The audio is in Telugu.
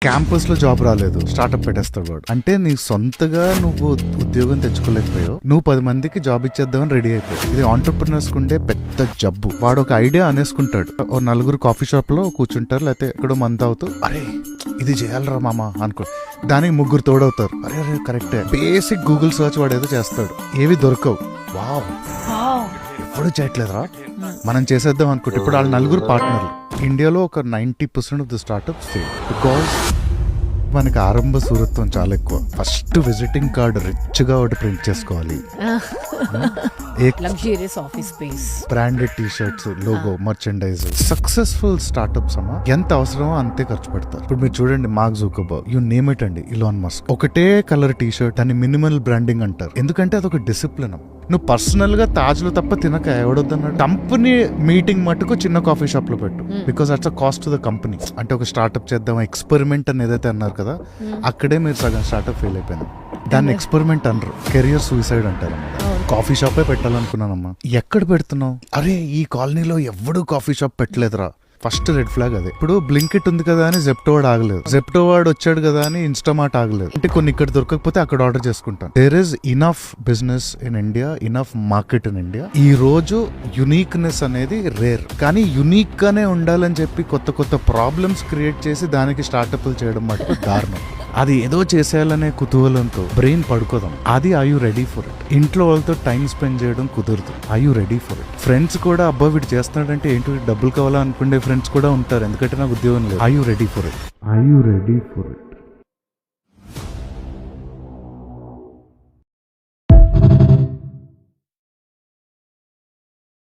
క్యాంపస్ లో జాబ్ రాలేదు, స్టార్ట్అప్ పెట్టేస్తాడు వాడు. అంటే నీ సొంతగా నువ్వు ఉద్యోగం తెచ్చుకోలేకపోయావు, నువ్వు 10 మందికి జాబ్ ఇచ్చేద్దామని రెడీ అయిపోయావు. ఇది ఆంటర్ప్రినర్స్ కుండే పెద్ద జబ్బు. వాడు ఒక ఐడియా అనేసుకుంటాడు, ఓ నలుగురు కాఫీ షాప్ లో కూర్చుంటారు, లేకపోతే ఎక్కడో మంది అవుతూ అరే ఇది చేయాలరా మామ అనుకో, దానికి ముగ్గురు తోడవుతారు. అరే అరే కరెక్టే. బేసిక్ గూగుల్ సర్చ్ వాడు ఏదో చేస్తాడు, ఏవి దొరకవు. వావ్ ఎప్పుడు చేయట్లేదురా, మనం చేసేద్దాం అనుకుంటే. ఇప్పుడు వాళ్ళు నలుగురు పార్ట్నర్లు. ఇండియాలో ఒక 90% of the startups fail because మనకి ఆరంభ సూరత్వం చాలా ఎక్కువ. ఫస్ట్ విజిటింగ్ కార్డు రిచ్ గా ఒకటి ప్రింట్ చేసుకోవాలి, luxurious office space, branded T shirts, logo, merchandise. Successful startups అమ్మా ఎంత అవసరమో అంతే ఖర్చు పెడతారు. ఇప్పుడు మీరు చూడండి, mark Zuckerberg, you name it అండి, ఇలాన్ మస్క్, ఒకటే కలర్ టీ షర్ట్, దాన్ని మినిమల్ బ్రాండింగ్ అంటారు. ఎందుకంటే అదొక డిసిప్లిన్. నువ్వు పర్సనల్ గా తాజ్లు తప్ప తినక ఎవడొద్దన్నాడు. కంపెనీ మీటింగ్ మటుకు చిన్న కాఫీ షాప్ లో పెట్టు, because అట్స్ a cost to the company. అంటే ఒక స్టార్ట్అప్ చేద్దాం, ఎక్స్పెరిమెంట్ అని ఏదైతే అన్నారు కదా, అక్కడే మీరు సగం స్టార్ట్అప్ ఫెయిల్ అయిపోయింది. దాన్ని ఎక్స్పెరిమెంట్ అనరు, కెరియర్ సూసైడ్ అంటారు. కాఫీ షాపే పెట్టాలనుకున్నానమ్మా, ఎక్కడ పెడుతున్నావు? అరే ఈ కాలనీలో ఎవడు కాఫీ షాప్ పెట్టలేదురా. ఫస్ట్ రెడ్ ఫ్లాగ్ అదే. ఇప్పుడు బ్లింకిట్ ఉంది కదా అని జెప్టో వాడు ఆగలేదు, జెప్టో వాడు వచ్చాడు కదా అని ఇన్స్టామార్ట్ ఆగలేదు. అంటే కొన్ని ఇక్కడ దొరకకపోతే అక్కడ ఆర్డర్ చేసుకుంటాను. There is enough business in India, enough market in India. ఈ రోజు యునిక్నెస్ అనేది రేర్, కానీ యునిక్ గానే ఉండాలని చెప్పి కొత్త కొత్త ప్రాబ్లమ్స్ క్రియేట్ చేసి దానికి స్టార్ట్అప్లు చేయడం మటుకు దారుణం. అది ఏదో చేసేయాలనే కుతూహలంతో బ్రెయిన్ పడుకోదాం. అది I you ready for it. ఇంట్లో వాళ్ళతో టైం స్పెండ్ చేయడం కుదరదు. I you ready for it. Friends కూడా అబ్బా వీడు చేస్తున్నాడంటే ఏంటి డబ్బులు కావాలా అనుకునే ఫ్రెండ్స్ కూడా ఉంటారు, ఎందుకంటే నాకు ఉద్యోగం లేదు. I you ready for it. I you ready for it.